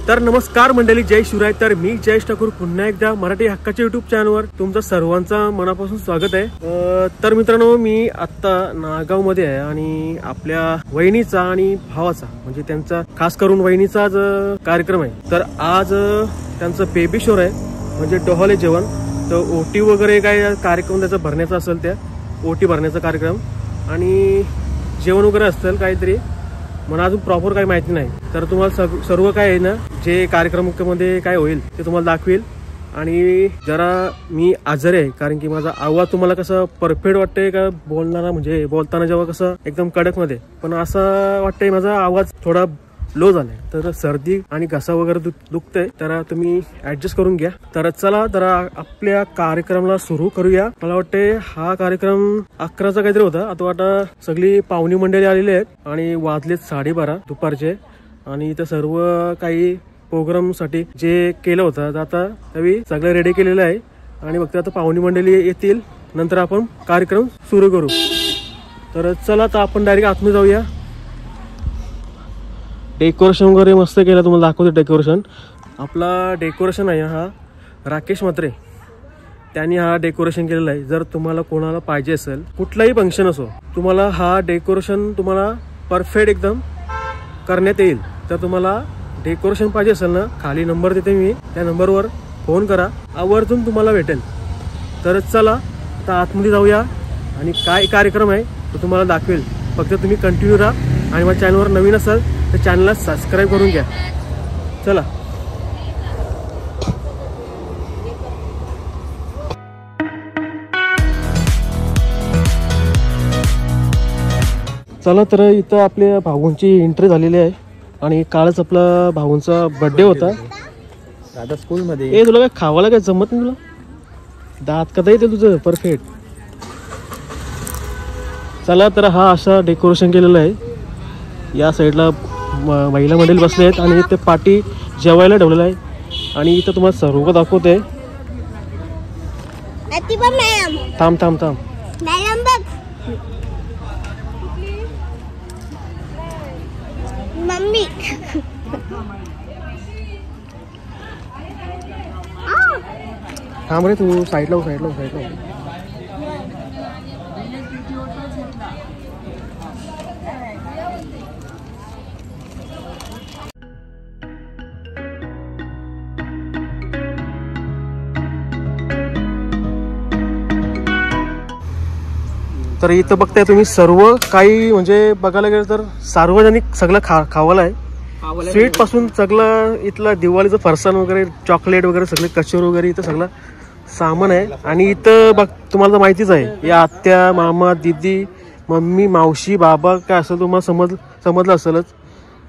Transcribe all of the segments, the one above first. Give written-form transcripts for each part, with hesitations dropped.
तर नमस्कार मंडळी, जय शिवराय. तर मी जयेश ठाकूर पुन्हा एकदा मराठी हक्काच्या युट्यूब चॅनलवर तुमचं सर्वांचा मनापासून स्वागत आहे. तर मित्रांनो, मी आता नागाव मध्ये आहे आणि आपल्या वहिनीचा आणि भावाचा म्हणजे त्यांचा खास करून वहिनीचा आज कार्यक्रम आहे. तर आज त्यांचं बेबी शोर आहे म्हणजे डोहाळे जेवण. तर ओटी वगैरे काय कार्यक्रम त्याचा भरण्याचा असेल, त्या ओटी भरण्याचा कार्यक्रम आणि जेवण वगैरे असेल काहीतरी, मला अजून प्रॉपर काही माहिती नाही. तर तुम्हाला सर्व काय आहे ना, जे कार्यक्रमामध्ये काय होईल ते तुम्हाला दाखवेल. आणि जरा मी आजारी आहे कारण की माझा आवाज तुम्हाला कसं परफेक्ट वाटतंय का बोलणारा, म्हणजे बोलताना जेव्हा कसं एकदम कडक मध्ये, पण असं वाटतंय माझा आवाज थोडा लो झालाय. तर सर्दी आणि घसा वगैरे दुखतंय, तर तुम्ही ऍडजस्ट करून घ्या. तर चला तर आपल्या कार्यक्रमाला सुरू करूया. मला वाटतंय हा कार्यक्रम 11चा काहीतरी होता. आता सगळी पाहुणी मंडळी आलेली आहेत आणि वाजलेत 12:30 दुपारचे. आणि इथं सर्व काही प्रोग्राम साठी जे केलं होतं आता त्यावेळी सगळं रेडी केलेलं आहे. आणि फक्त आता पाहुणी मंडळी येतील, नंतर आपण कार्यक्रम सुरू करू. तर चला तर आपण डायरेक्ट आतमध्ये जाऊया. डेकोरेशन वगैरे मस्त केलं, तुम्हाला दाखवतो डेकोरेशन. आपला डेकोरेशन आहे हा राकेश म्हात्रे, त्यांनी हा डेकोरेशन केलेला आहे. जर तुम्हाला कोणाला पाहिजे असेल, कुठलाही फंक्शन असो, तुम्हाला हा डेकोरेशन तुम्हाला परफेक्ट एकदम करण्यात येईल. तर तुम्हाला डेकोरेशन पाहिजे असेल ना, खाली नंबर देते मी, त्या नंबरवर फोन करा, आवर्जून तुम्हाला भेटेल. तर चला आता आतमध्ये जाऊया आणि काय कार्यक्रम आहे तो तुम्हाला दाखवेल. फक्त तुम्ही कंटिन्यू राहा आणि माझ्या चॅनलवर नवीन असाल तर चॅनलला सबस्क्राईब करून घ्या. चला चला. तर इथं आपल्या भाऊंची एंट्री झालेली आहे आणि कालच आपला भाऊंचा बर्थडे होता. आता स्कूल मध्ये ए तुला काय खावायला काय जमत नाही? तुला दात कदा येते तुझं परफेक्ट. चला तर हा असा डेकोरेशन केलेलं आहे. या साईडला महिला मंडळी बसले आहेत आणि इथे पाठी जेवायला ठेवलेलं आहे. आणि इथं तुम्हाला सर्व दाखवते. थांब थांब थांब. मम्मी थांब रे तू, साईडला साईडला साईडला. तर इथं बघताय तुम्ही सर्व काही, म्हणजे बघायला गेलं तर सार्वजनिक सगळं खावायला आहे. स्वीट पासून सगळं इथलं दिवाळीचं फरसाण वगैरे, चॉकलेट वगैरे, सगळे कचोर वगैरे इथं सगळं सामान आहे. आणि इथं बघ तुम्हाला तर माहितीच आहे, या आत्या, मामा, दीदी, मम्मी, मावशी, बाबा काय असेल तुम्हाला समजलं असेलच.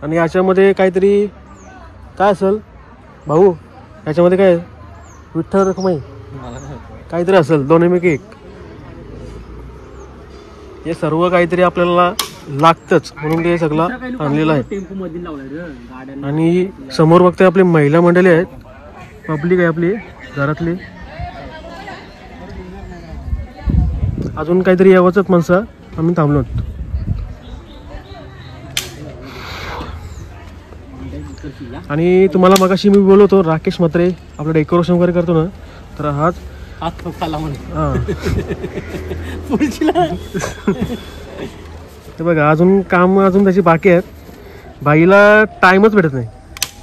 आणि याच्यामध्ये काहीतरी काय असेल भाऊ, याच्यामध्ये काय विठ्ठल रखमाई काहीतरी असेल, दोन्ही एक. हे सर्व काहीतरी आपल्याला लागतच म्हणून ते सगळं आणलेलं आहे. आणि समोर बघताय आपली महिला मंडळी आहेत, पब्लिक आहे आपली घरातली. अजून काहीतरी यावंच माणसं, आम्ही थांबलो. आणि तुम्हाला मगाशी मी बोलवतो राकेश म्हात्रे आपलं डेकोरेशन वगैरे करतो ना, तर हाच ते बघा. अजून काम अजून त्याची बाकी आहेत. बाईला टाइमच भेटत नाही.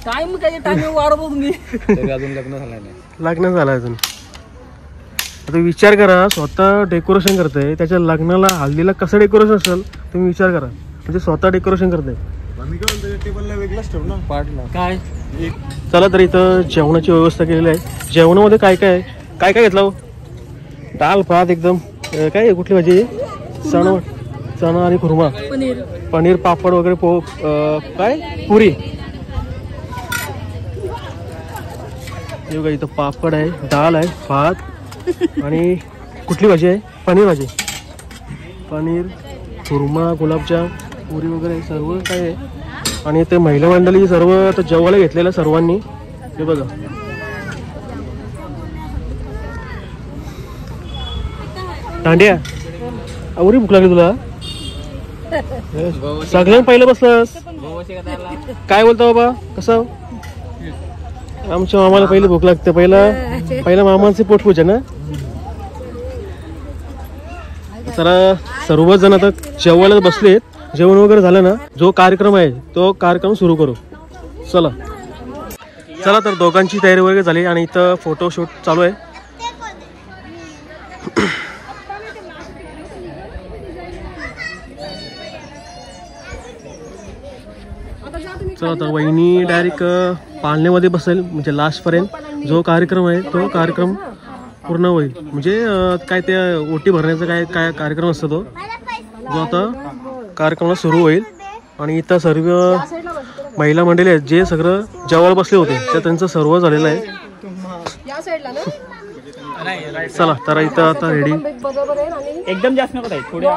टाइम काय टाइम वाढ बघून अजून लग्न झालं अजून. आता विचार करा, स्वतः डेकोरेशन करते, त्याच्या लग्नाला हल्दीला कसं डेकोरेशन असेल तुम्ही विचार करा. म्हणजे स्वतः डेकोरेशन करते. टेबलला वेगळाच ठेव ना पार्टला काय. चला तर इथं जेवणाची व्यवस्था केलेली आहे. जेवणामध्ये काय काय काय काय घेतलं? दाल भात एकदम, काय कुठली भाजी? चणा आणि खुर्मा, पनीर पनीर पापड वगैरे काय पुरी. हे बघा इथं पापड आहे, डाळ आहे, भात आणि कुठली भाजी आहे, पनीर भाजी, पनीर, खुर्मा, गुलाबजाम, पुरी वगैरे सर्व काय आहे. आणि ते महिला मंडळी सर्व आता जेवायला घेतलेलं सर्वांनी. हे बघा दांड्या आवरी भूक लागली तुला, सगळ्यांनी पहिलं बसलास. काय बोलतो बाबा, कसं आमच्या मामाला पहिले भूक लागते, पहिला मामाचे पोटपूजा ना. तर सर्वजण आता जेवायला बसलेत, जेवण वगैरे झालं ना, जो कार्यक्रम आहे तो कार्यक्रम सुरू करू. चला चला तर दोघांची तयारी वगैरे झाली आणि इथं फोटोशूट चालू आहे. चला तर वहिनी डायरेक्ट पालण्यामध्ये बसेल, म्हणजे लास्टपर्यंत जो कार्यक्रम आहे तो कार्यक्रम पूर्ण होईल. म्हणजे काय ते ओटी भरण्याचा काय कार्यक्रम असतो तो, जो आता कार्यक्रम सुरू होईल. आणि इथं सर्व महिला मंडळी आहेत जे सगळं जेवायला बसले होते, तर त्यांचं सर्व झालेलं आहे. चला तर इथं आता रेडी. एकदम जास्त नको थोडे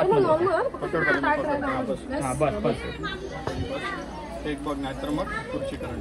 एक बघ नाही तर मग खुर्ची करा.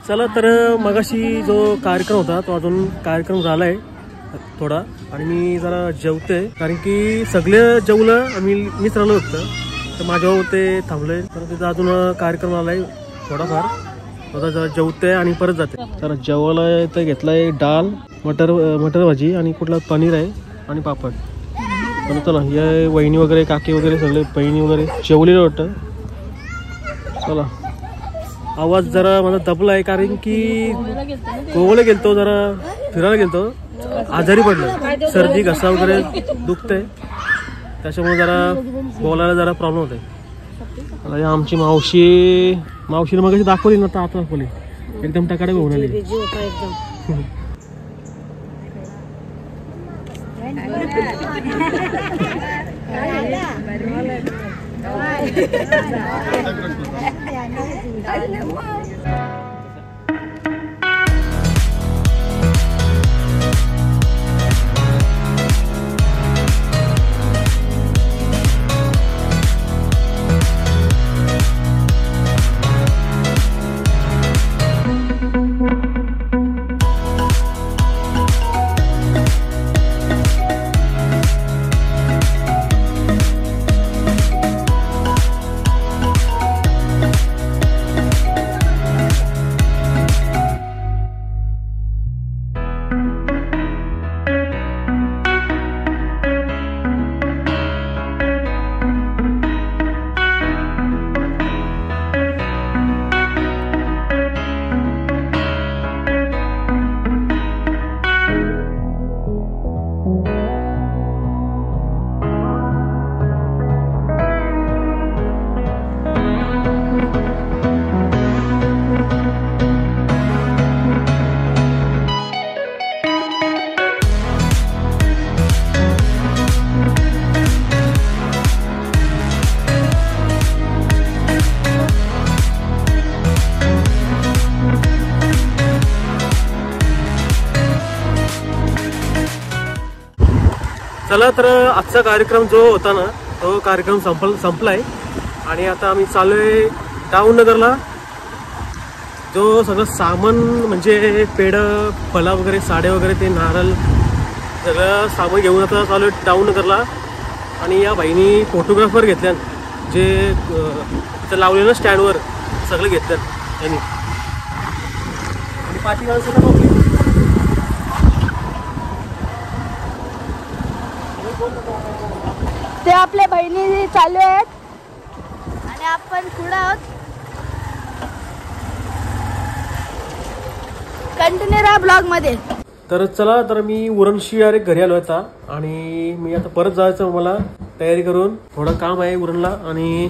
चला तर मगाशी जो कार्यक्रम होता तो अजून कार्यक्रम झालाय थोडा आणि मी जरा जेवते कारण की सगळे जेवलं मीच राहिलो होतं तर माझ्यावर ते थांबले तर तिथं अजून कार्यक्रम आलाय थोडाफार आता जरा जेवते आणि परत जाते. तर जेवायला इथं घेतलाय डाळ मटर भाजी आणि कुठला पनीर आहे आणि पापड. तर चला हे वहिनी वगैरे काकी वगैरे सगळे बहिणी वगैरे जेवलेलं होतं. चला आवाज जरा माझा दबला आहे कारण की गोव्याला गेलतो जरा फिरायला गेलतो आजारी पडलो सर्दी घसा वगैरे दुखतंय त्याच्यामुळे जरा बोलायला जरा प्रॉब्लेम होतोय. आमची मावशीने मग दाखवली ना आता दाखवली एकदम टकाडे घेऊन आली. चला तर आजचा कार्यक्रम जो होता ना तो कार्यक्रम संपलाय आणि आता आम्ही चाललोय टाऊननगरला. जो सगळं सामान म्हणजे पेढ फळं वगैरे साड्या वगैरे ते नारळ सगळं सामान घेऊन आता चाललोय टाऊननगरला. आणि या बाईनी फोटोग्राफर घेतल्या जे तिथं लावलेलं स्टँडवर सगळं घेतलं त्यांनी आणि पाठी माणसाला बघली. ते आपल्या बहिणी चालू आहेत आणि आपण पुढे आहोत. कंटिन्यू राहा ब्लॉग मध्ये. तर चला तर मी उरणशी डायरेक्ट घरी आलो आता आणि मी आता परत जायचं मला तयारी करून थोडं काम आहे उरणला. आणि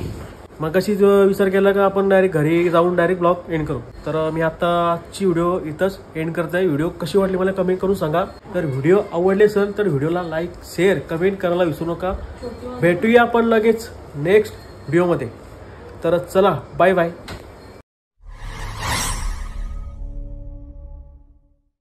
मगाशी जो विचार केला का आपण डायरेक्ट घरी जाऊन डायरेक्ट ब्लॉग एंड करू. तर मी आता आजची व्हिडिओ इथंच एंड करतोय. व्हिडिओ कशी वाटली मला कमेंट करून सांगा. तर व्हिडिओ आवडले असेल तर व्हिडिओला लाईक शेअर कमेंट करायला विसरू नका. भेटूया आपण लगेच नेक्स्ट व्हिडिओमध्ये. तर चला बाय बाय.